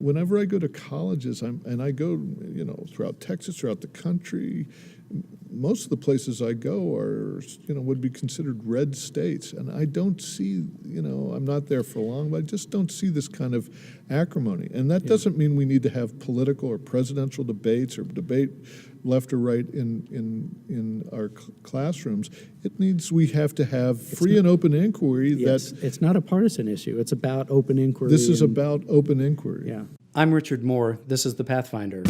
whenever I go to colleges, I go, throughout Texas, throughout the country, most of the places I go are, would be considered red states. And I don't see, I'm not there for long, but I just don't see this kind of acrimony. And that doesn't mean we need to have political or presidential debates or debate left or right in our classrooms. It means we have to have free and open inquiry. Yes, it's not a partisan issue. It's about open inquiry. This is about open inquiry. Yeah. I'm Richard Moore. This is The Pathfinder,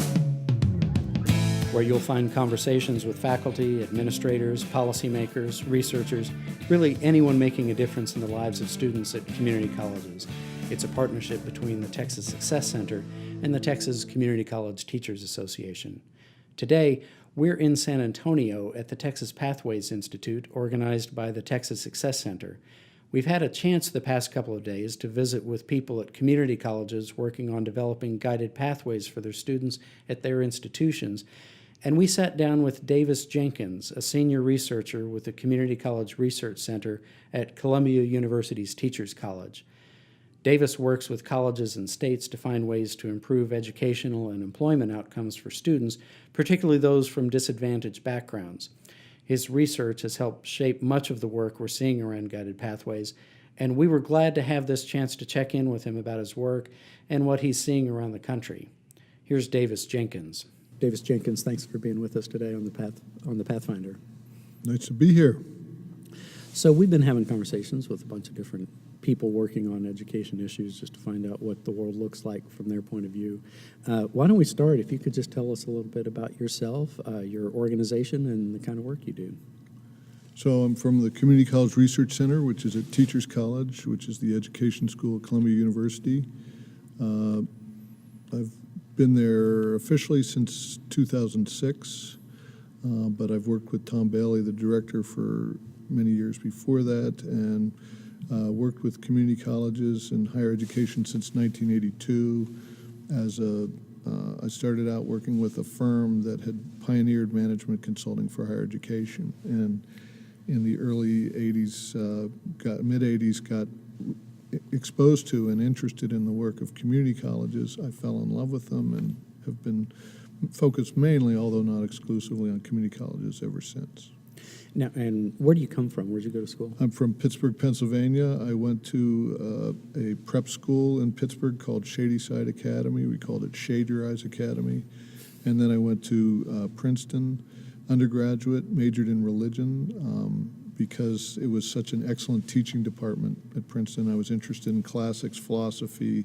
where you'll find conversations with faculty, administrators, policymakers, researchers, really anyone making a difference in the lives of students at community colleges. It's a partnership between the Texas Success Center and the Texas Community College Teachers Association. Today, we're in San Antonio at the Texas Pathways Institute, organized by the Texas Success Center. We've had a chance the past couple of days to visit with people at community colleges working on developing guided pathways for their students at their institutions. And we sat down with Davis Jenkins, a senior researcher with the Community College Research Center at Columbia University's Teachers College. Davis works with colleges and states to find ways to improve educational and employment outcomes for students, particularly those from disadvantaged backgrounds. His research has helped shape much of the work we're seeing around guided pathways, and we were glad to have this chance to check in with him about his work and what he's seeing around the country. Here's Davis Jenkins. Davis Jenkins, thanks for being with us today on the Pathfinder. Nice to be here. So we've been having conversations with a bunch of different people working on education issues just to find out what the world looks like from their point of view. Why don't we start, if you could just tell us a little bit about yourself, your organization, and the kind of work you do. So I'm from the Community College Research Center, which is at Teachers College, which is the education school at Columbia University. I've been there officially since 2006, but I've worked with Tom Bailey, the director, for many years before that, and worked with community colleges and higher education since 1982. I started out working with a firm that had pioneered management consulting for higher education, and in the early 80s, mid-80s, got exposed to and interested in the work of community colleges. I fell in love with them and have been focused mainly, although not exclusively, on community colleges ever since. Now, and where do you come from? Where did you go to school? I'm from Pittsburgh, Pennsylvania. I went to a prep school in Pittsburgh called Shadyside Academy. We called it Shade Your Eyes Academy. And then I went to Princeton, undergraduate, majored in religion because it was such an excellent teaching department at Princeton. I was interested in classics, philosophy,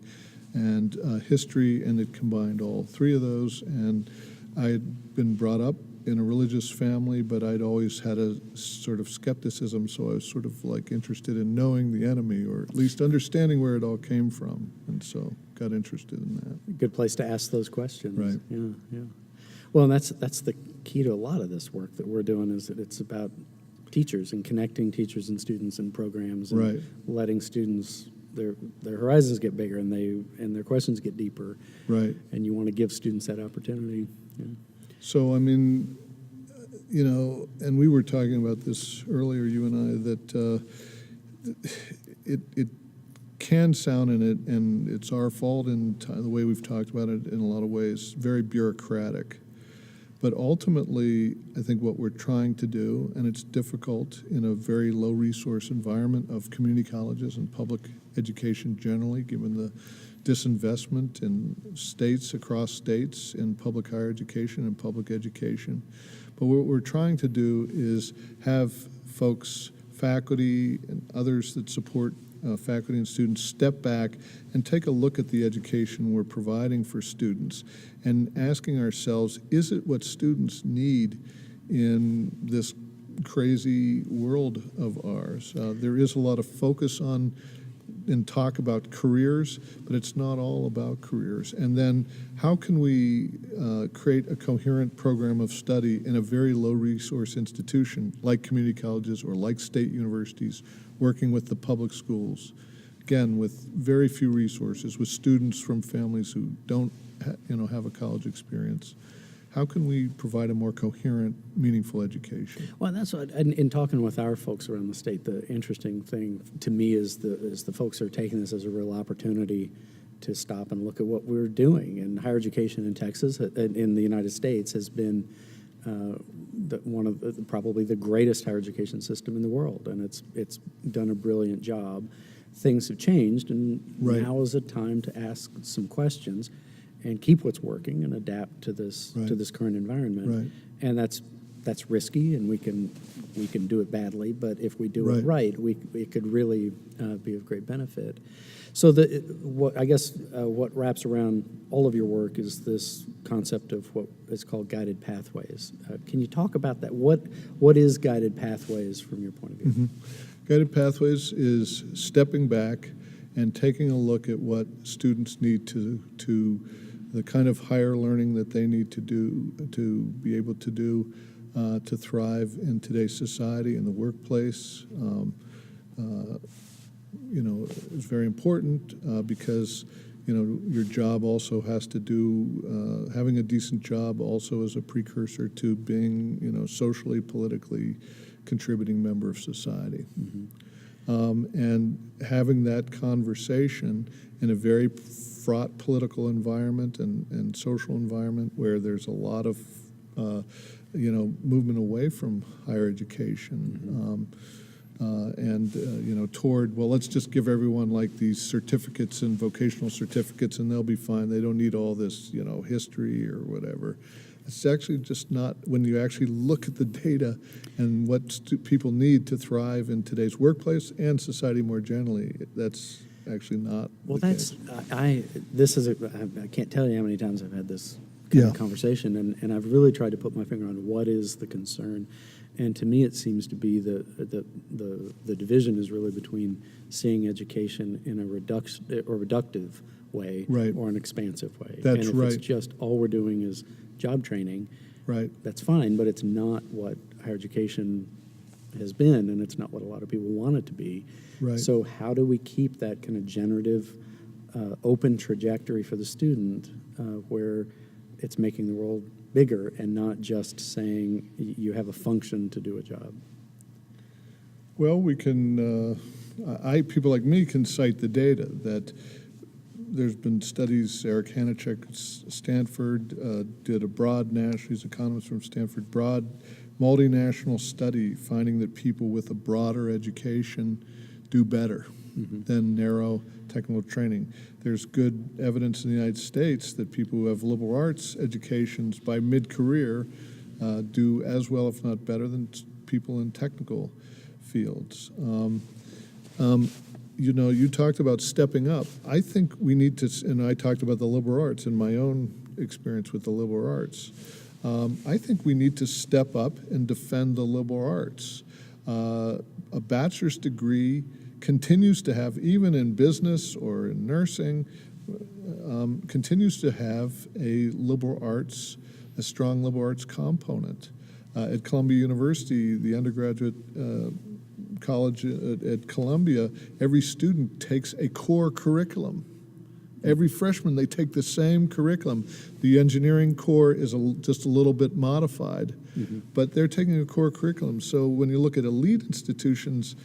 and history, and it combined all three of those. And I had been brought up in a religious family, but I'd always had a sort of skepticism, so I was sort of like interested in knowing the enemy, or at least understanding where it all came from, and so got interested in that. Good place to ask those questions. Right. Yeah. Well, and that's the key to a lot of this work that we're doing, is that it's about teachers and connecting teachers and students and programs, and right. letting students their horizons get bigger and their questions get deeper. Right. And you want to give students that opportunity. Yeah. So, I mean, and we were talking about this earlier, you and I, that it can sound, and it's our fault in the way we've talked about it in a lot of ways, very bureaucratic. But ultimately, I think what we're trying to do, and it's difficult in a very low-resource environment of community colleges and public education generally, given the disinvestment in states, across states, in public higher education and public education. But what we're trying to do is have folks, faculty, and others that support faculty and students step back and take a look at the education we're providing for students and asking ourselves, is it what students need in this crazy world of ours? There is a lot of focus on and talk about careers, but it's not all about careers. And then how can we create a coherent program of study in a very low-resource institution like community colleges or like state universities, working with the public schools, again, with very few resources, with students from families who don't have a college experience? How can we provide a more coherent, meaningful education? Well, that's what, in talking with our folks around the state, the interesting thing to me is the folks are taking this as a real opportunity to stop and look at what we're doing. And higher education in Texas, in the United States, has been probably the greatest higher education system in the world, and it's done a brilliant job. Things have changed, and now is a time to ask some questions and keep what's working and adapt to this current environment. And that's risky, and we can do it badly, but if we do it right, it could really be of great benefit. So what wraps around all of your work is this concept of what is called guided pathways. Can you talk about that? What is guided pathways from your point of view? Guided pathways is stepping back and taking a look at what students need to the kind of higher learning that they need to do to be able to do to thrive in today's society, in the workplace. Is very important because your job also has to do having a decent job also is a precursor to being socially, politically contributing member of society. And having that conversation in a very fraught political environment and social environment where there's a lot of movement away from higher education toward, well, let's just give everyone like these certificates and vocational certificates and they'll be fine. They don't need all this history or whatever. It's actually just not, when you actually look at the data and what people need to thrive in today's workplace and society more generally, that's actually not the case. I can't tell you how many times I've had this kind of conversation, and I've really tried to put my finger on what is the concern. And to me, it seems to be the division is really between seeing education in a reductive way or an expansive way. That's and if it's just all we're doing is job training, that's fine, but it's not what higher education has been, and it's not what a lot of people want it to be. So how do we keep that kind of generative, open trajectory for the student where it's making the world bigger and not just saying you have a function to do a job? Well, we can, people like me can cite the data that there's been studies. Eric Hanachek at Stanford did a broad national, he's an economist from Stanford, broad multinational study finding that people with a broader education do better than narrow technical training. There's good evidence in the United States that people who have liberal arts educations by mid-career do as well, if not better, than people in technical fields. You talked about stepping up. I think we need to, and I talked about the liberal arts in my own experience with the liberal arts. I think we need to step up and defend the liberal arts. A bachelor's degree continues to have, even in business or in nursing, continues to have a strong liberal arts component. At Columbia University, the undergraduate college at Columbia, every student takes a core curriculum. Every freshman, they take the same curriculum. The engineering core is just a little bit modified, but they're taking a core curriculum. So when you look at elite institutions,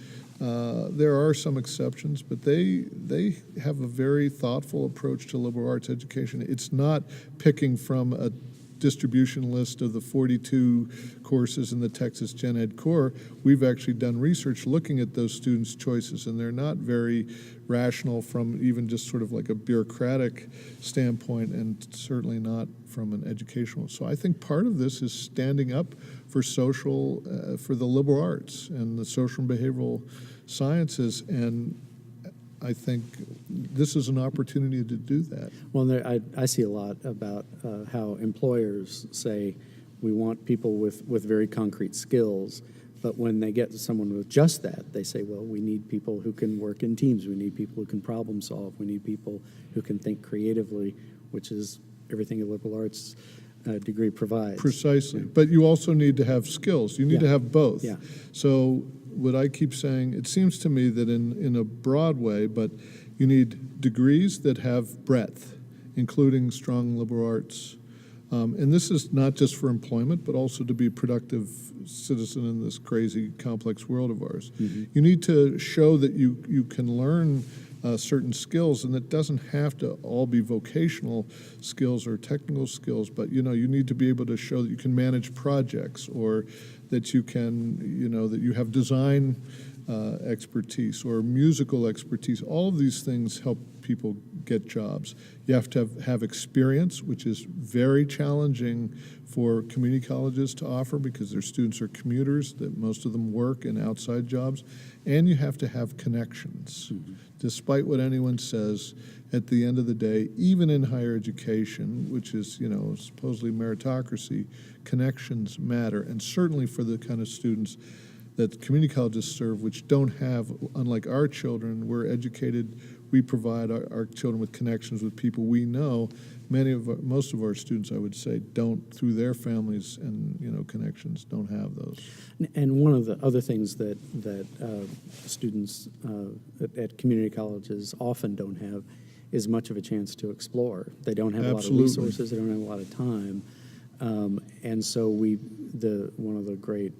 there are some exceptions, but they have a very thoughtful approach to liberal arts education. It's not picking from a distribution list of the 42 courses in the Texas Gen Ed core. We've actually done research looking at those students' choices, and they're not very rational from even just sort of like a bureaucratic standpoint, and certainly not from an educational. So I think part of this is standing up for for the liberal arts and the social and behavioral sciences, and I think this is an opportunity to do that. Well, I see a lot about how employers say we want people with very concrete skills, but when they get someone with just that, they say, well, we need people who can work in teams, we need people who can problem solve, we need people who can think creatively, which is everything a liberal arts degree provides. Precisely, but you also need to have skills. You need to have both. So what I keep saying, it seems to me that in a broad way, but you need degrees that have breadth, including strong liberal arts. And this is not just for employment, but also to be a productive citizen in this crazy, complex world of ours. You need to show that you can learn certain skills, and it doesn't have to all be vocational skills or technical skills, but you need to be able to show that you can manage projects, or that you can, that you have design expertise or musical expertise. All of these things help people get jobs. You have to have experience, which is very challenging for community colleges to offer because their students are commuters, that most of them work in outside jobs, and you have to have connections. Mm-hmm. Despite what anyone says, at the end of the day, even in higher education, which is, supposedly meritocracy, connections matter, and certainly for the kind of students that community colleges serve, which don't have, unlike our children, we're educated, we provide our children with connections with people we know. Most of our students, I would say, don't, through their families and connections, don't have those. And one of the other things that students at community colleges often don't have is much of a chance to explore. They don't have Absolutely. A lot of resources. They don't have a lot of time, and so one of the great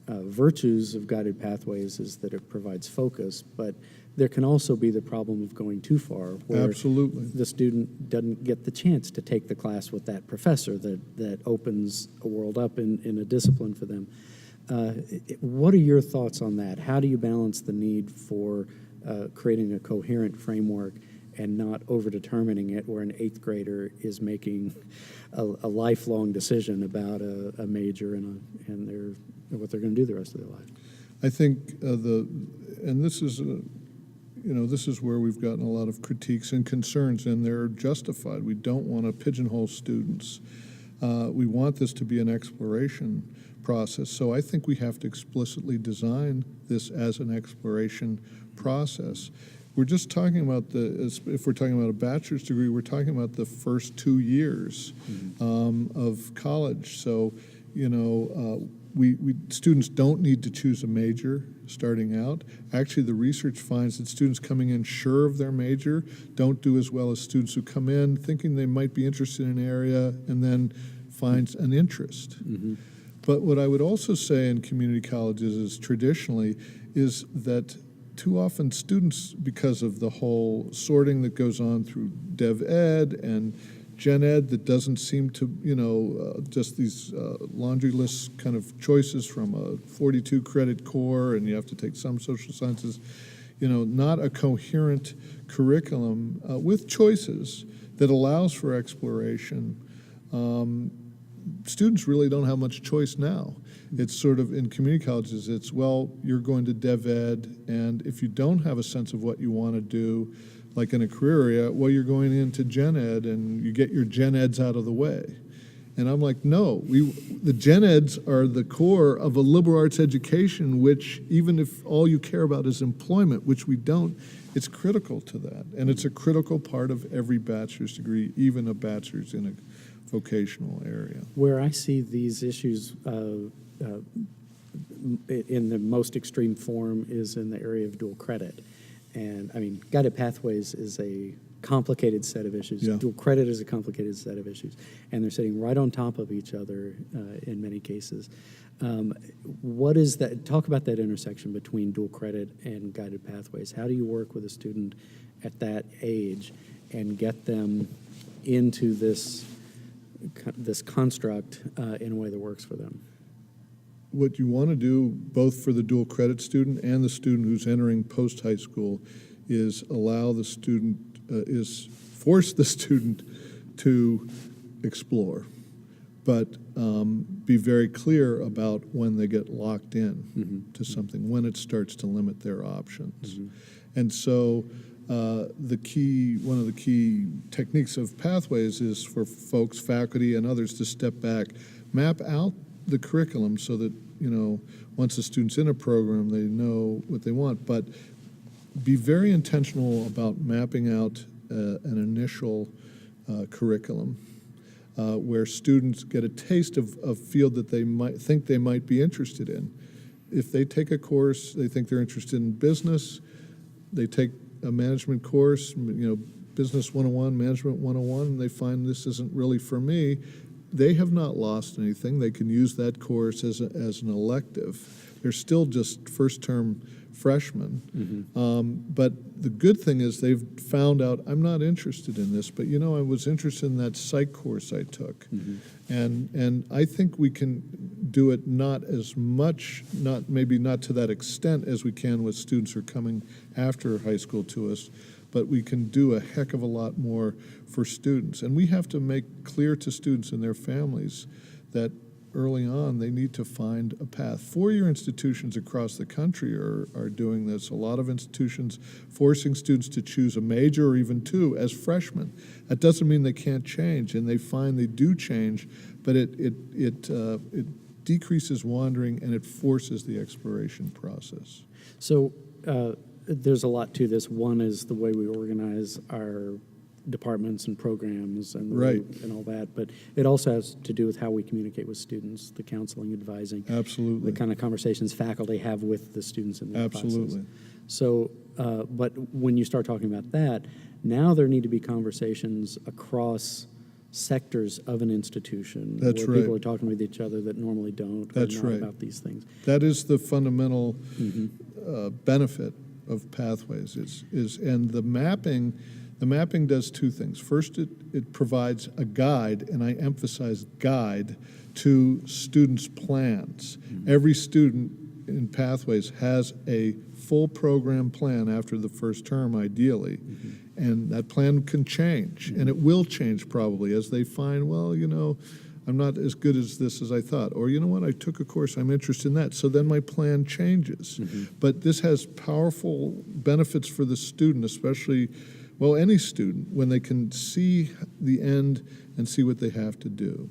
virtues of guided pathways is that it provides focus, but there can also be the problem of going too far, where Absolutely. the student doesn't get the chance to take the class with that professor that opens a world up in a discipline for them. What are your thoughts on that? How do you balance the need for creating a coherent framework and not over-determining it, where an eighth grader is making a lifelong decision about a major and what they're going to do the rest of their life? I think this is where we've gotten a lot of critiques and concerns, and they're justified. We don't want to pigeonhole students. We want this to be an exploration process. So I think we have to explicitly design this as an exploration process. We're just talking about if we're talking about a bachelor's degree, we're talking about the first 2 years of college. So, students don't need to choose a major starting out. Actually, the research finds that students coming in sure of their major don't do as well as students who come in thinking they might be interested in an area and then finds an interest. Mm-hmm. But what I would also say in community colleges is traditionally is that too often students, because of the whole sorting that goes on through Dev Ed and Gen Ed that doesn't seem to, just these laundry list kind of choices from a 42 credit core, and you have to take some social sciences, not a coherent curriculum with choices that allows for exploration. Students really don't have much choice now. It's sort of, in community colleges, it's, you're going to Dev Ed, and if you don't have a sense of what you want to do, like in a career area, you're going into Gen Ed, and you get your Gen Eds out of the way. And I'm like, no, the Gen Eds are the core of a liberal arts education, which, even if all you care about is employment, which we don't, it's critical to that. And it's a critical part of every bachelor's degree, even a bachelor's in a vocational area. Where I see these issues in the most extreme form is in the area of dual credit. And I mean, guided pathways is a complicated set of issues. Yeah. Dual credit is a complicated set of issues, and they're sitting right on top of each other in many cases. What is that? Talk about that intersection between dual credit and guided pathways. How do you work with a student at that age and get them into this construct in a way that works for them? What you want to do, both for the dual credit student and the student who's entering post-high school, is force the student to explore, but be very clear about when they get locked in to something, when it starts to limit their options. And so one of the key techniques of pathways is for folks, faculty, and others to step back, map out the curriculum so that, once the student's in a program, they know what they want, but be very intentional about mapping out an initial curriculum where students get a taste of a field that they might be interested in. If they take a course, they think they're interested in business, they take a management course, Business 101, Management 101, and they find this isn't really for me, they have not lost anything. They can use that course as an elective. They're still just first-term freshmen. But the good thing is they've found out, I'm not interested in this, but I was interested in that psych course I took. And I think we can do it not as much, maybe not to that extent as we can with students who are coming after high school to us, but we can do a heck of a lot more for students. And we have to make clear to students and their families that early on they need to find a path. Four-year institutions across the country are doing this. A lot of institutions forcing students to choose a major or even two as freshmen. That doesn't mean they can't change, and they find they do change, but it decreases wandering and it forces the exploration process. So there's a lot to this. One is the way we organize our departments and programs and and all that, but it also has to do with how we communicate with students, the counseling, advising, absolutely, the kind of conversations faculty have with the students in their absolutely classes. So, but when you start talking about that, now there need to be conversations across sectors of an institution. That's where right. People are talking with each other that normally don't. That's or not right. about these things. That is the fundamental benefit of Pathways and the mapping. The mapping does two things. First, it provides a guide, and I emphasize guide, to students' plans. Every student in Pathways has a full program plan after the first term, ideally. And that plan can change, and it will change probably as they find, well, I'm not as good as this as I thought. Or, you know what, I took a course, I'm interested in that. So then my plan changes. But this has powerful benefits for the student, especially, well, any student, when they can see the end and see what they have to do.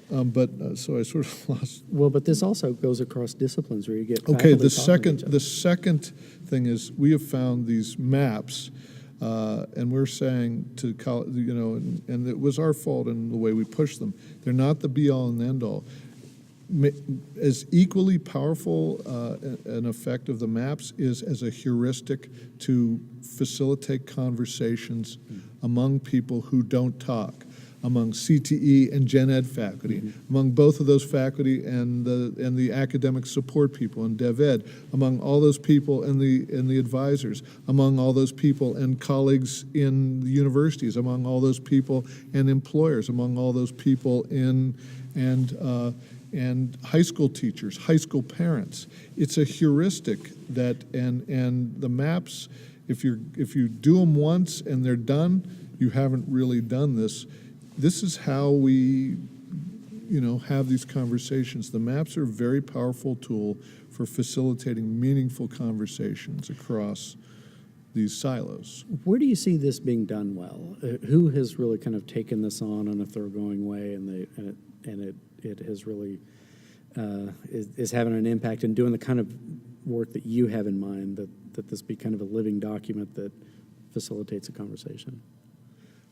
So I sort of lost. Well, but this also goes across disciplines where you get Okay, faculty the talking to each other. second thing is we have found these maps, and we're saying to college, and it was our fault in the way we pushed them. They're not the be-all and end-all. As equally powerful an effect of the maps is as a heuristic to facilitate conversations among people who don't talk, among CTE and Gen Ed faculty, among both of those faculty and the academic support people and Dev Ed, among all those people and the advisors, among all those people and colleagues in the universities, among all those people and employers, among all those people and high school teachers, high school parents. It's a heuristic that, and the maps, if you do them once and they're done, you haven't really done this. This is how we, have these conversations. The maps are a very powerful tool for facilitating meaningful conversations across these silos. Where do you see this being done well? Who has really kind of taken this on in a thoroughgoing way, and it has really is having an impact and doing the kind of work that you have in mind, that this be kind of a living document that facilitates a conversation?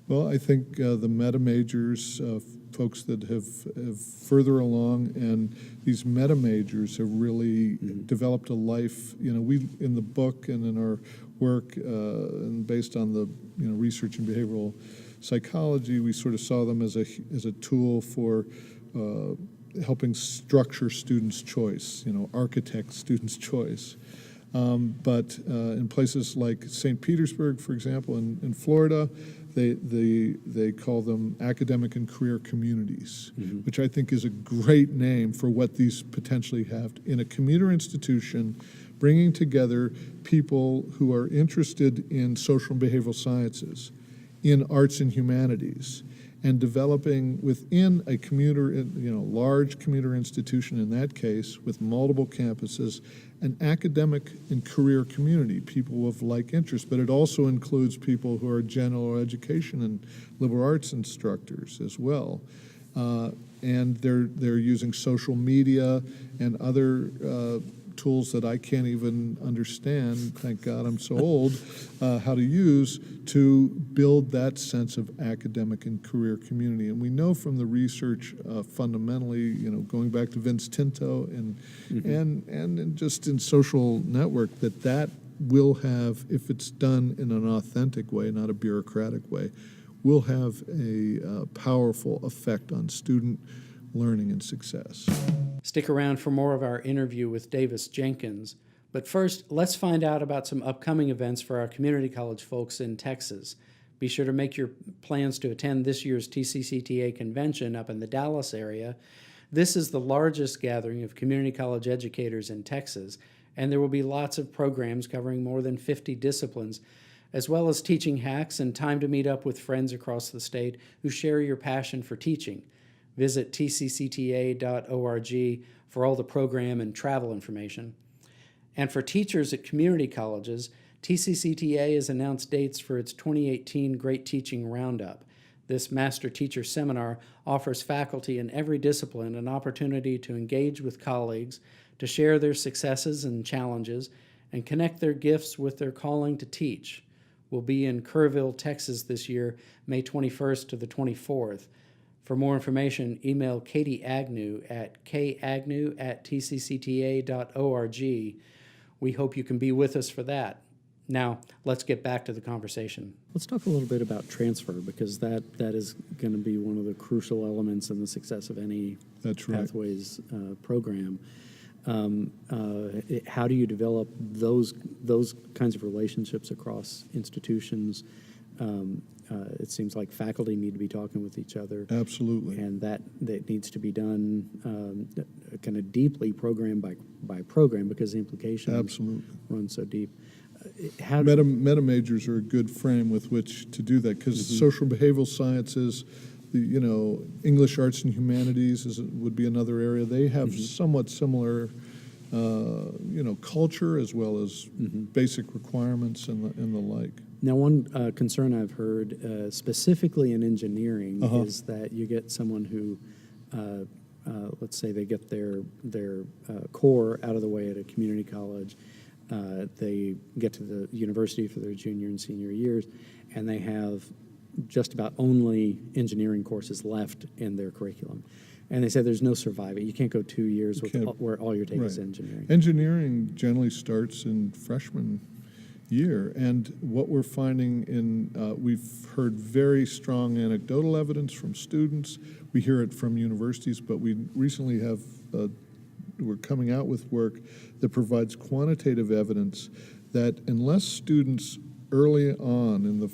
Well, I think the meta majors, folks that have further along, and these meta majors have really developed a life. We in the book and in our work, and based on the research in behavioral psychology, we sort of saw them as a tool for helping structure students' choice, architect students' choice. But in places like St. Petersburg, for example, in Florida, they call them academic and career communities, which I think is a great name for what these potentially have. In a commuter institution, bringing together people who are interested in social and behavioral sciences, in arts and humanities, and developing within a large commuter institution, in that case, with multiple campuses, an academic and career community, people of like interest, but it also includes people who are general education and liberal arts instructors as well. And they're using social media and other tools that I can't even understand, thank God I'm so old, how to use to build that sense of academic and career community. And we know from the research fundamentally, going back to Vince Tinto and just in social network, that will have, if it's done in an authentic way, not a bureaucratic way, will have a powerful effect on student learning and success. Stick around for more of our interview with Davis Jenkins, But first, let's find out about some upcoming events for our community college folks in Texas. Be sure to make your plans to attend this year's TCCTA convention up in the Dallas area. This is the largest gathering of community college educators in Texas, and there will be lots of programs covering more than 50 disciplines, as well as teaching hacks and time to meet up with friends across the state who share your passion for teaching. Visit tccta.org for all the program and travel information. And for teachers at community colleges, TCCTA has announced dates for its 2018 Great Teaching Roundup. This Master Teacher Seminar offers faculty in every discipline an opportunity to engage with colleagues, to share their successes and challenges, and connect their gifts with their calling to teach. We'll be in Kerrville, Texas this year, May 21st to the 24th. For more information, email Katie Agnew at kagnew@tccta.org. We hope you can be with us for that. Now, let's get back to the conversation. Let's talk a little bit about transfer, because that is going to be one of the crucial elements in the success of any Pathways program. How do you develop those kinds of relationships across institutions? It seems like faculty need to be talking with each other. Absolutely. And that needs to be done kind of deeply, program by program, because the implications run so deep. Meta majors are a good frame with which to do that, because social behavioral sciences, English, arts, and humanities would be another area. They have somewhat similar, culture as well as basic requirements and the like. Now, one concern I've heard, specifically in engineering, is that you get someone who, let's say they get their core out of the way at a community college. They get to the university for their junior and senior years, and they have just about only engineering courses left in their curriculum. And they say there's no surviving. You can't go 2 years where all you're taking is engineering. Engineering generally starts in freshman year, and what we're finding we've heard very strong anecdotal evidence from students. We hear it from universities, but we recently we're coming out with work that provides quantitative evidence that unless students early on in the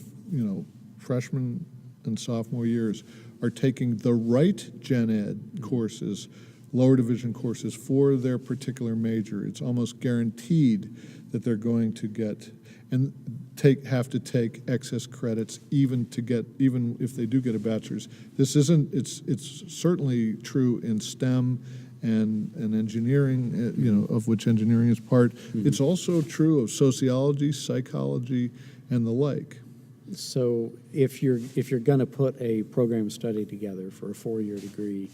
freshman and sophomore years are taking the right gen ed courses, lower division courses for their particular major, it's almost guaranteed that they're going to get and have to take excess credits even if they do get a bachelor's. It's certainly true in STEM and engineering, of which engineering is part. It's also true of sociology, psychology, and the like. So if you're going to put a program study together for a 4-year degree,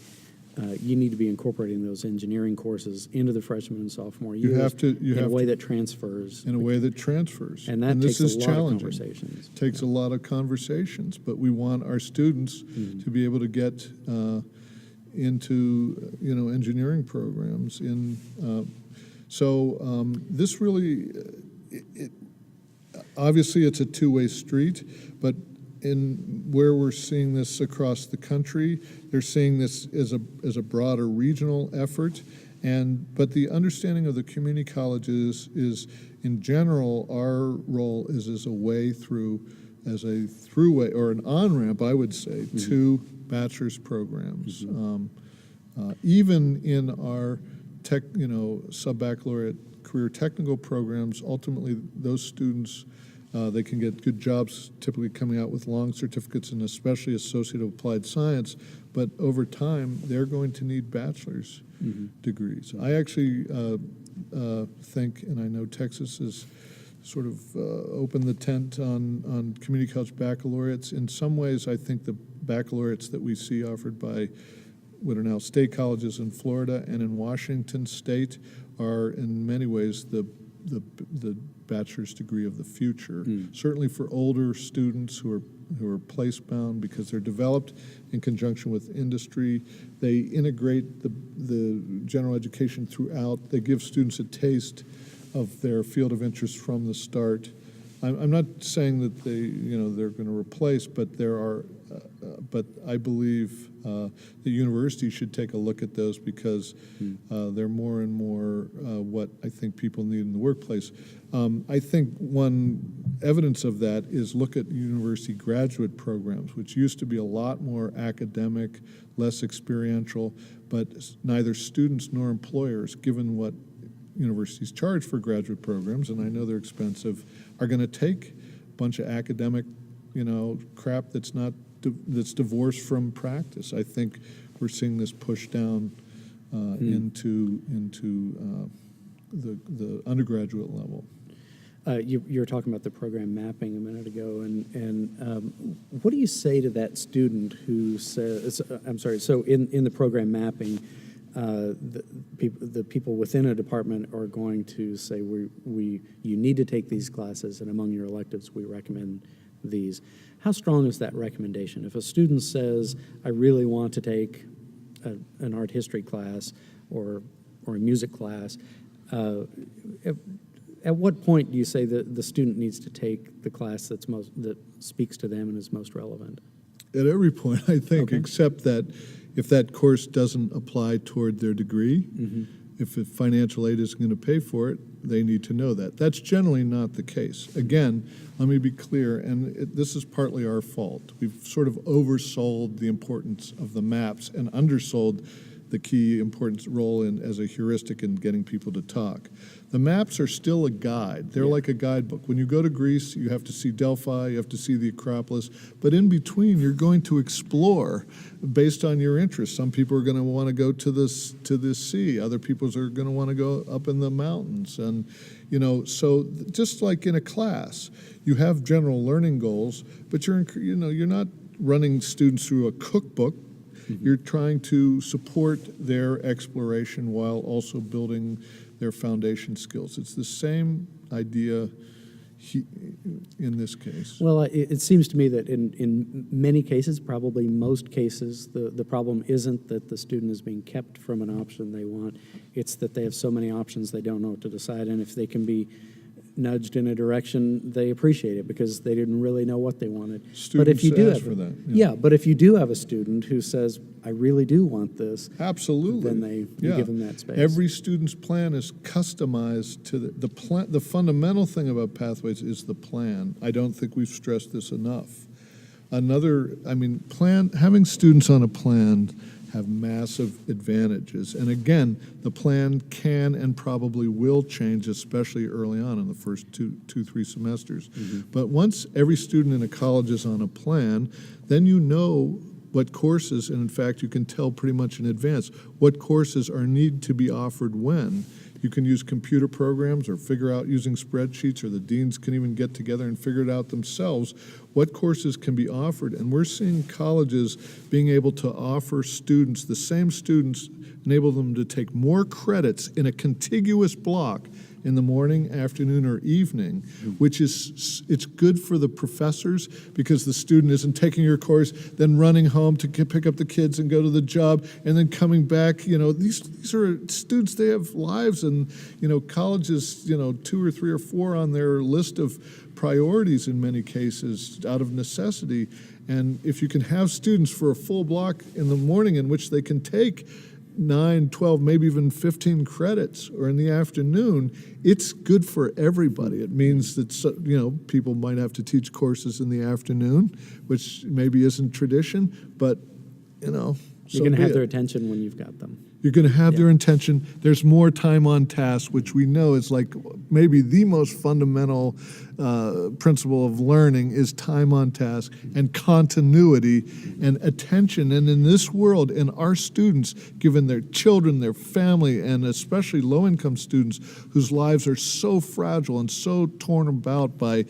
you need to be incorporating those engineering courses into the freshman and sophomore years in a way that transfers. In a way that transfers. And that this takes is a lot challenging. of conversations. It takes a lot of conversations, but we want our students to be able to get into engineering programs. This really, obviously it's a two-way street, but in where we're seeing this across the country, they're seeing this as a broader regional effort. But the understanding of the community colleges is, in general, our role is as a throughway or an on-ramp, I would say, to bachelor's programs. Even in our sub-baccalaureate career technical programs, ultimately those students, they can get good jobs, typically coming out with long certificates and especially associate of applied science, but over time they're going to need bachelor's degrees. I actually think, and I know Texas has sort of opened the tent on community college baccalaureates. In some ways, I think the baccalaureates that we see offered by what are now state colleges in Florida and in Washington State are in many ways the bachelor's degree of the future. Certainly for older students who are place-bound because they're developed in conjunction with industry. They integrate the general education throughout. They give students a taste of their field of interest from the start. I'm not saying that they're going to replace, but there are, but I believe the university should take a look at those because they're more and more what I think people need in the workplace. I think one evidence of that is look at university graduate programs, which used to be a lot more academic, less experiential, but neither students nor employers, given what universities charge for graduate programs, and I know they're expensive, are going to take a bunch of academic, crap that's divorced from practice. I think we're seeing this push down into the undergraduate level. You were talking about the program mapping a minute ago, and what do you say to that student who says, I'm sorry, so in the program mapping, the people within a department are going to say, you need to take these classes, and among your electives, we recommend these. How strong is that recommendation? If a student says, I really want to take an art history class or a music class, at what point do you say that the student needs to take the class that speaks to them and is most relevant? At every point, I think, Okay. except that if that course doesn't apply toward their degree, if financial aid isn't going to pay for it, they need to know that. That's generally not the case. Again, let me be clear, and this is partly our fault. We've sort of oversold the importance of the maps and undersold the key important role as a heuristic in getting people to talk. The maps are still a guide. They're like a guidebook. When you go to Greece, you have to see Delphi, you have to see the Acropolis, but in between, you're going to explore based on your interests. Some people are going to want to go to the sea. Other people are going to want to go up in the mountains. And, so just like in a class, you have general learning goals, but you're not running students through a cookbook. You're trying to support their exploration while also building their foundation skills. It's the same idea in this case. Well, it seems to me that in many cases, probably most cases, the problem isn't that the student is being kept from an option they want. It's that they have so many options they don't know what to decide, and if they can be nudged in a direction, they appreciate it because they didn't really know what they wanted. Students but if you do ask have, for that. but if you do have a student who says, I really do want this, Absolutely. then you give them that space. Every student's plan is customized to the plan. The fundamental thing about Pathways is the plan. I don't think we've stressed this enough. Having students on a plan have massive advantages. And again, the plan can and probably will change, especially early on in the first two, 3 semesters. But once every student in a college is on a plan, then you know what courses, and in fact, you can tell pretty much in advance what courses need to be offered when. You can use computer programs or figure out using spreadsheets, or the deans can even get together and figure it out themselves what courses can be offered. And we're seeing colleges being able to offer students, the same students, enable them to take more credits in a contiguous block in the morning, afternoon, or evening, which it's good for the professors because the student isn't taking your course, then running home to pick up the kids and go to the job, and then coming back. These are students, they have lives, and colleges, 2 or 3 or 4 on their list of priorities in many cases out of necessity. And if you can have students for a full block in the morning in which they can take 9, 12, maybe even 15 credits, or in the afternoon, it's good for everybody. It means that people might have to teach courses in the afternoon, which maybe isn't tradition, but you're going to have their attention when you've got them. You're going to have their intention. There's more time on task, which we know is like maybe the most fundamental principle of learning is time on task and continuity and attention. And in this world, and our students, given their children, their family, and especially low-income students whose lives are so fragile and so torn about by,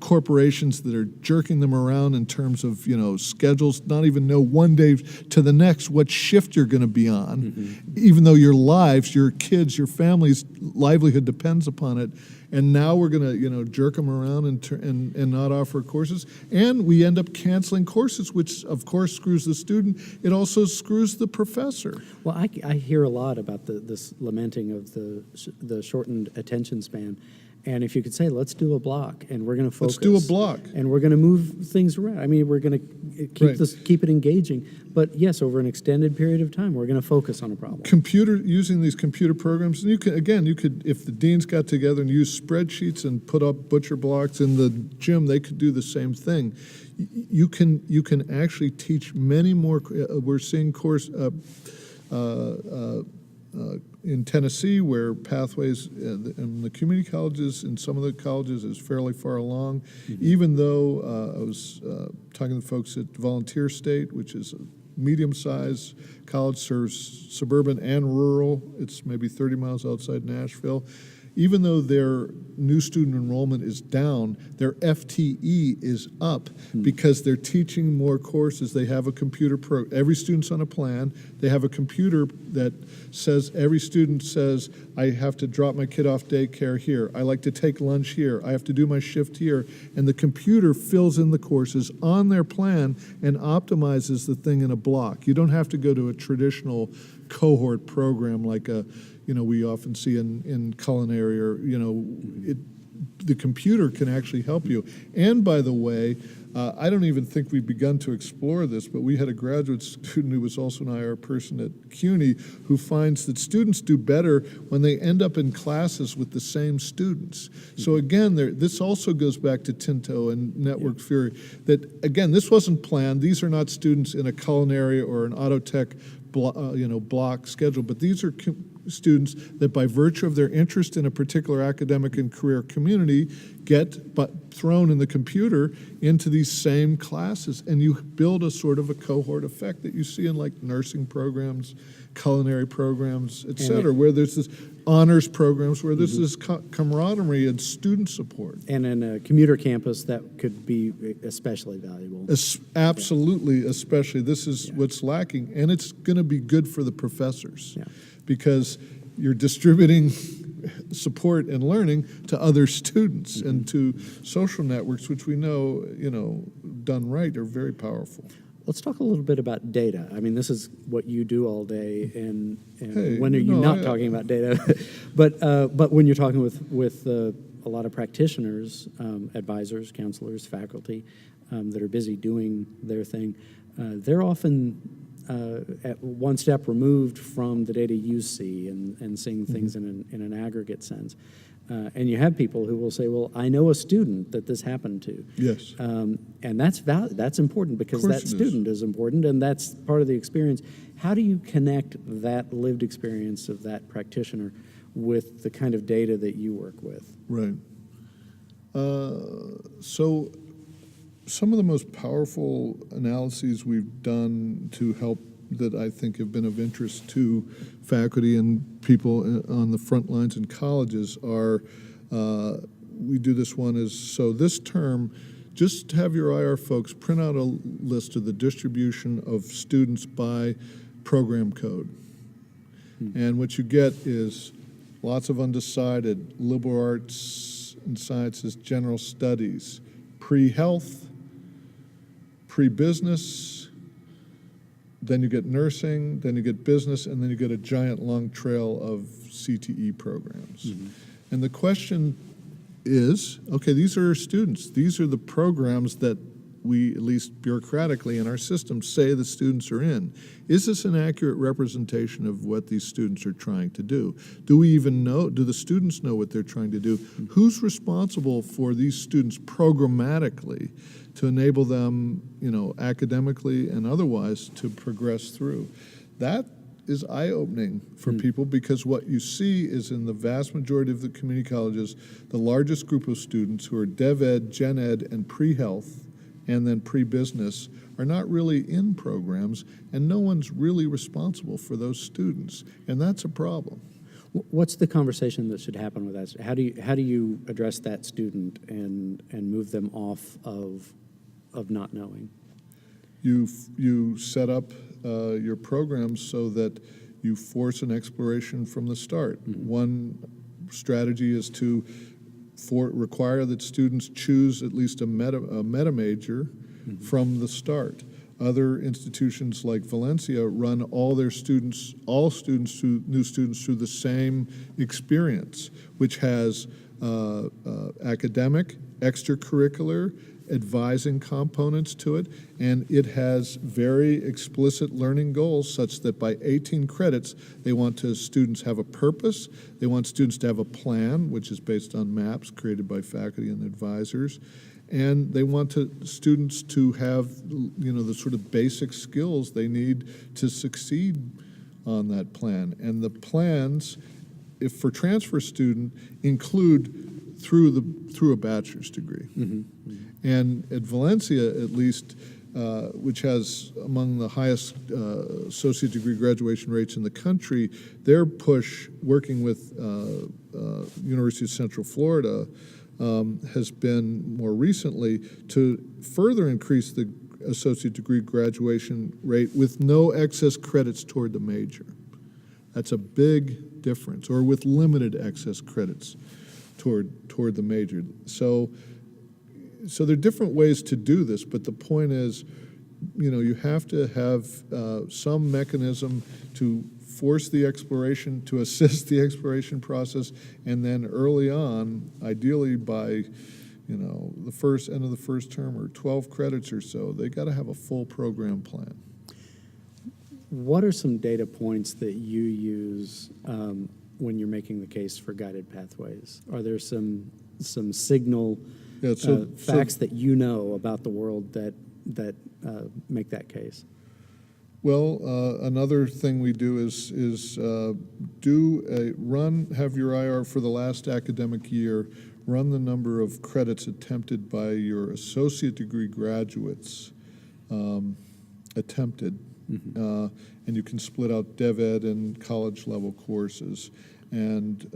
corporations that are jerking them around in terms of, schedules, not even know one day to the next what shift you're going to be on, even though your lives, your kids, your family's livelihood depends upon it. And now we're going to, jerk them around and not offer courses. And we end up canceling courses, which, of course, screws the student. It also screws the professor. Well, I hear a lot about this lamenting of the shortened attention span. And if you could say, let's do a block, and we're going to focus. Let's do a block. And we're going to move things around. I mean, we're going to keep it engaging. But yes, over an extended period of time, we're going to focus on a problem. Using these computer programs, and you could, if the deans got together and used spreadsheets and put up butcher blocks in the gym, they could do the same thing. You can actually teach many more. We're seeing in Tennessee, where pathways in the community colleges, in some of the colleges, is fairly far along. Even though I was talking to folks at Volunteer State, which is a medium-sized college, serves suburban and rural. It's maybe 30 miles outside Nashville. Even though their new student enrollment is down, their FTE is up because they're teaching more courses. They have a computer every student's on a plan. They have a computer that says, every student says, I have to drop my kid off daycare here. I like to take lunch here. I have to do my shift here. And the computer fills in the courses on their plan and optimizes the thing in a block. You don't have to go to a traditional cohort program like we often see in culinary, or the computer can actually help you. And by the way, I don't even think we've begun to explore this, but we had a graduate student who was also an IR person at CUNY who finds that students do better when they end up in classes with the same students. So again, this also goes back to Tinto and network theory, that again, this wasn't planned. These are not students in a culinary or an auto tech block schedule, but these are students that by virtue of their interest in a particular academic and career community get thrown in the computer into these same classes, and you build a sort of a cohort effect that you see in like nursing programs, culinary programs, et cetera, where there's this honors programs where there's this camaraderie and student support. And in a commuter campus, that could be especially valuable. Absolutely, especially. This is what's lacking, and it's going to be good for the professors because you're distributing support and learning to other students and to social networks, which we know, done right, are very powerful. Let's talk a little bit about data. I mean, this is what you do all day, and Hey, when are you not talking about data? but when you're talking with a lot of practitioners, advisors, counselors, faculty that are busy doing their thing, they're often at one step removed from the data you see and seeing things in an aggregate sense. And you have people who will say, well, I know a student that this happened to. Yes. And that's important because that student is important, and that's part of the experience. How do you connect that lived experience of that practitioner with the kind of data that you work with? Right. So some of the most powerful analyses we've done to help that I think have been of interest to faculty and people on the front lines in colleges are, we do this one is, so this term, just have your IR folks print out a list of the distribution of students by program code. And what you get is lots of undecided, liberal arts and sciences, general studies, pre-health, pre-business, then you get nursing, then you get business, and then you get a giant long trail of CTE programs. And the question is, okay, these are our students. These are the programs that we, at least bureaucratically in our system, say the students are in. Is this an accurate representation of what these students are trying to do? Do we even know, do the students know what they're trying to do? Who's responsible for these students programmatically to enable them, academically and otherwise to progress through? That is eye-opening for people, because what you see is in the vast majority of the community colleges, the largest group of students who are dev ed, gen ed, and pre-health, and then pre-business, are not really in programs, and no one's really responsible for those students, and that's a problem. What's the conversation that should happen with that? How do you address that student and move them off of not knowing? You set up your programs so that you force an exploration from the start. One strategy is to require that students choose at least a meta major from the start. Other institutions like Valencia run all new students through the same experience, which has academic, extracurricular, advising components to it, and it has very explicit learning goals such that by 18 credits, they want students have a purpose, they want students to have a plan, which is based on maps created by faculty and advisors, and they want students to have, the sort of basic skills they need to succeed on that plan. And the plans, if for transfer student, include through a bachelor's degree. And at Valencia, at least, which has among the highest associate degree graduation rates in the country, their push, working with University of Central Florida, has been more recently to further increase the associate degree graduation rate with no excess credits toward the major. That's a big difference, or with limited excess credits toward the major. So there are different ways to do this, but the point is, you have to have some mechanism to force the exploration, to assist the exploration process, and then early on, ideally by, the first end of the first term or 12 credits or so, they got to have a full program plan. What are some data points that you use when you're making the case for guided pathways? Are there some signal facts that you know about the world that make that case? Well, another thing we do is have your IR for the last academic year, run the number of credits attempted by your associate degree graduates, attempted, and you can split out DevEd and college level courses. And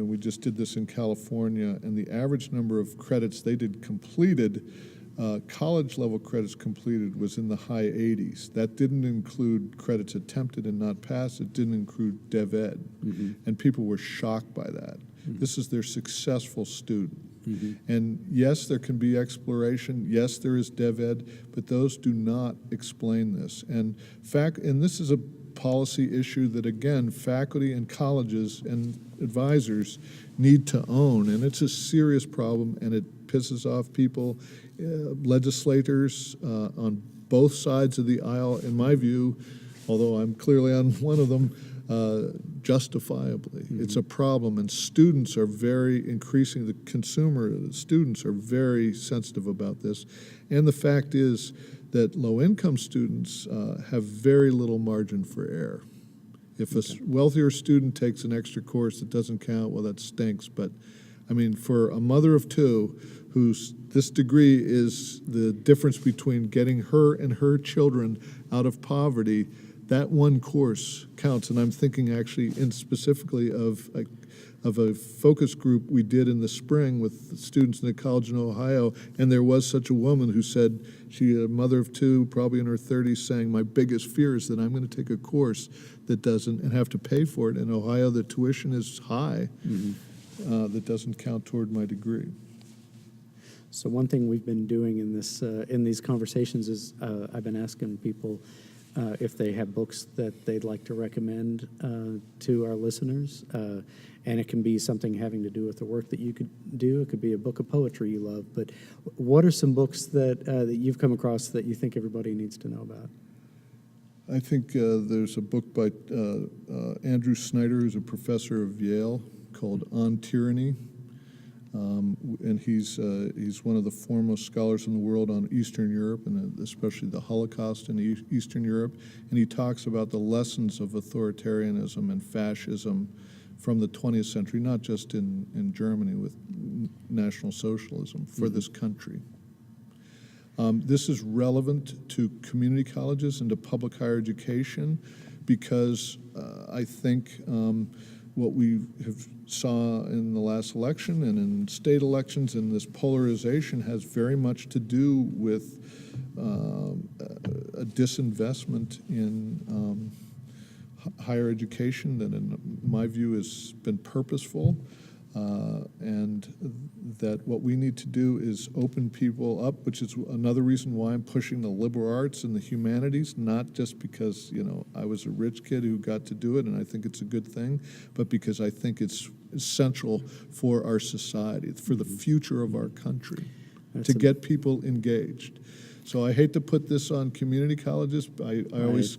we just did this in California, and the average number of credits they did completed, college level credits completed, was in the high 80s. That didn't include credits attempted and not passed. It didn't include DevEd. And people were shocked by that. This is their successful student. And yes, there can be exploration. Yes, there is DevEd, but those do not explain this. And this is a policy issue that, again, faculty and colleges and advisors need to own, and it's a serious problem, and it pisses off people, legislators on both sides of the aisle, in my view, although I'm clearly on one of them, justifiably. It's a problem, and students are the students are very sensitive about this, and the fact is that low-income students have very little margin for error. If a wealthier student takes an extra course that doesn't count, well, that stinks. But, I mean, for a mother of two this degree is the difference between getting her and her children out of poverty, that one course counts. And I'm thinking actually specifically of a focus group we did in the spring with students in a college in Ohio, and there was such a woman who said, she, a mother of two, probably in her 30s, saying, my biggest fear is that I'm going to take a course that doesn't, and have to pay for it. In Ohio, the tuition is high, that doesn't count toward my degree. So one thing we've been doing in these conversations is I've been asking people if they have books that they'd like to recommend to our listeners. And it can be something having to do with the work that you could do. It could be a book of poetry you love. But what are some books that you've come across that you think everybody needs to know about? I think there's a book by Andrew Snyder, who's a professor of Yale, called On Tyranny. And he's one of the foremost scholars in the world on Eastern Europe, and especially the Holocaust in Eastern Europe. And he talks about the lessons of authoritarianism and fascism from the 20th century, not just in Germany with National Socialism, for this country. This is relevant to community colleges and to public higher education because I think what we have saw in the last election and in state elections, and this polarization has very much to do with a disinvestment in higher education that, in my view, has been purposeful. and that what we need to do is open people up, which is another reason why I'm pushing the liberal arts and the humanities, not just because, I was a rich kid who got to do it and I think it's a good thing, but because I think it's essential for our society, for the future of our country, to get people engaged. So I hate to put this on community colleges. I always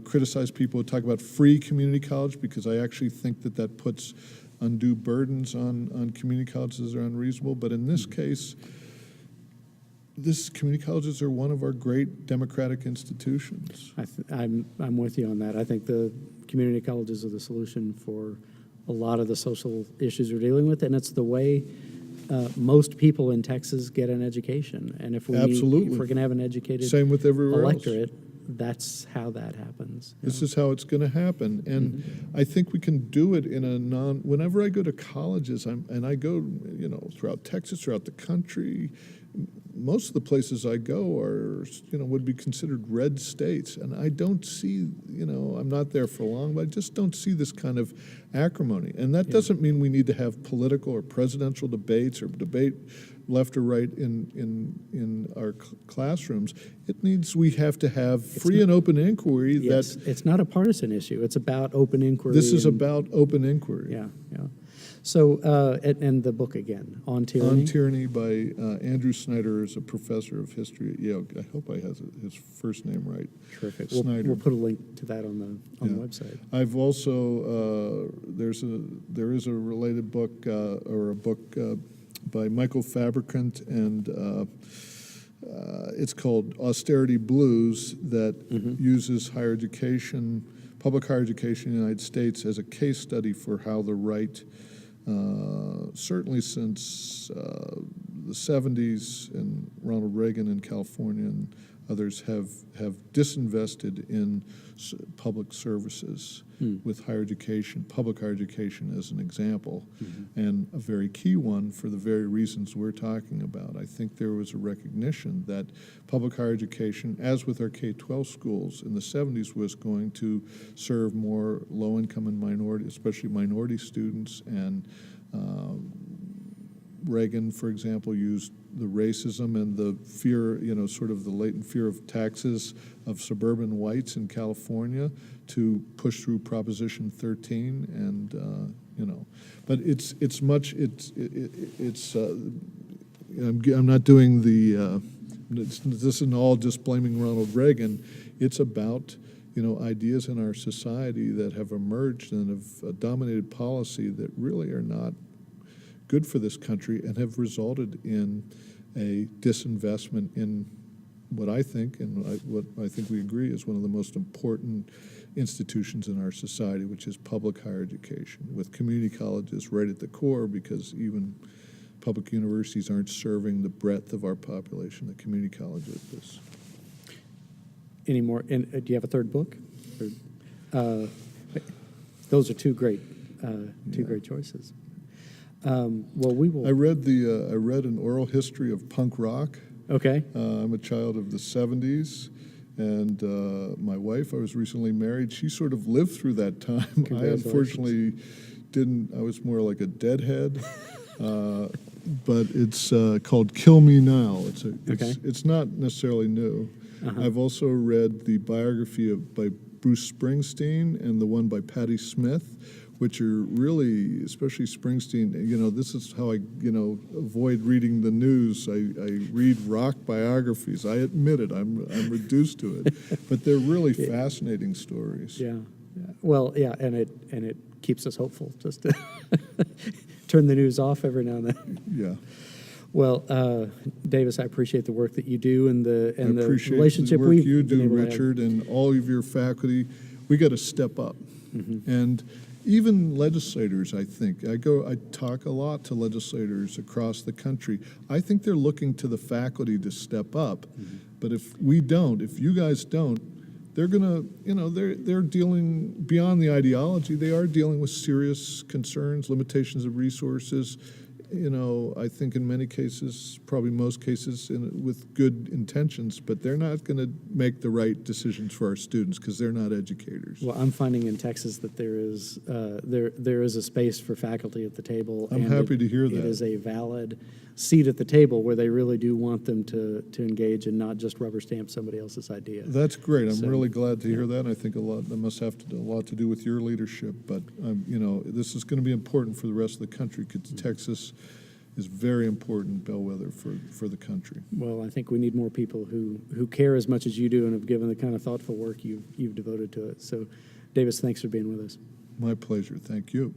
criticize people who talk about free community college, because I actually think that puts undue burdens on community colleges that are unreasonable. But in this case, community colleges are one of our great democratic institutions. I'm with you on that. I think the community colleges are the solution for a lot of the social issues we're dealing with, and it's the way most people in Texas get an education. And if we're going to have an educated Same with everywhere electorate, else. That's how that happens. This is how it's going to happen, and I think we can do it in a whenever I go to colleges, I go, throughout Texas, throughout the country, most of the places I go are, would be considered red states, and I don't see, I'm not there for long, but I just don't see this kind of acrimony. And that doesn't mean we need to have political or presidential debates or debate left or right in our classrooms. It means we have to have free and open inquiry. Yes, it's not a partisan issue. It's about open inquiry. This is about open inquiry. Yeah. So, and the book again, On Tyranny? On Tyranny by Andrew Snyder, is a professor of history at Yale. I hope I have his first name right. Terrific. Snyder. We'll put a link to that on the website. I've also there is a related book or a book by Michael Fabricant, and it's called Austerity Blues, that uses higher education, public higher education in the United States as a case study for how the right, certainly since the 70s and Ronald Reagan in California and others, have disinvested in public services with higher education, public higher education as an example, and a very key one for the very reasons we're talking about. I think there was a recognition that public higher education, as with our K-12 schools in the 70s, was going to serve more low-income and minority, especially minority students, and Reagan, for example, used the racism and the fear, sort of the latent fear of taxes of suburban whites in California to push through Proposition 13, and but I'm not doing the. This isn't all just blaming Ronald Reagan. It's about ideas in our society that have emerged and have dominated policy that really are not good for this country and have resulted in a disinvestment in what I think, and what I think we agree, is one of the most important institutions in our society, which is public higher education, with community colleges right at the core, because even public universities aren't serving the breadth of our population that community colleges does. Any more? And do you have a third book? Those are two great choices. Well, we will. I read an oral history of punk rock. Okay. I'm a child of the 70s, and my wife, I was recently married, she sort of lived through that time. I unfortunately didn't. I was more like a deadhead. But it's called Kill Me Now. It's not necessarily new. I've also read the biography by Bruce Springsteen and the one by Patti Smith, which are really, especially Springsteen, this is how I, avoid reading the news. I read rock biographies. I admit it, I'm reduced to it. But they're really fascinating stories. Yeah. Well, yeah, and it keeps us hopeful, just to turn the news off every now and then. Yeah. Well, Davis, I appreciate the work that you do and the the relationship work you do, Richard, and all of your faculty. We got to step up. And even legislators, I think. I talk a lot to legislators across the country. I think they're looking to the faculty to step up. But if you guys don't, they're gonna, they're dealing beyond the ideology. They are dealing with serious concerns, limitations of resources, I think in many cases, probably most cases, with good intentions, but they're not going to make the right decisions for our students because they're not educators. Well, I'm finding in Texas that there is a space for faculty at the table. I'm and happy to hear that. It is a valid seat at the table where they really do want them to engage and not just rubber stamp somebody else's idea. That's great. I'm So, really glad to hear that. And I think that must have a lot to do with your leadership. But this is going to be important for the rest of the country because Texas is very important bellwether for the country. Well, I think we need more people who care as much as you do and have given the kind of thoughtful work you've devoted to it. So, Davis, thanks for being with us. My pleasure. Thank you.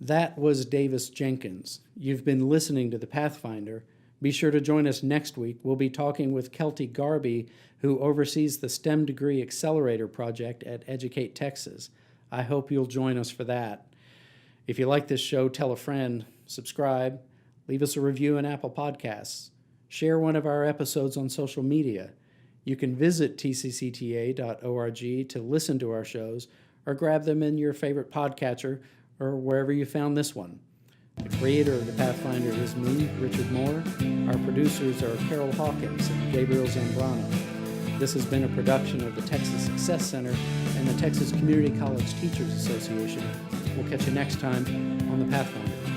That was Davis Jenkins. You've been listening to The Pathfinder. Be sure to join us next week. We'll be talking with Kelty Garby, who oversees the STEM Degree Accelerator Project at Educate Texas. I hope you'll join us for that. If you like this show, tell a friend, subscribe, leave us a review in Apple Podcasts, share one of our episodes on social media. You can visit tccta.org to listen to our shows or grab them in your favorite podcatcher or wherever you found this one. The creator of The Pathfinder is me, Richard Moore. Our producers are Carol Hawkins and Gabriel Zambrano. This has been a production of the Texas Success Center and the Texas Community College Teachers Association. We'll catch you next time on The Pathfinder.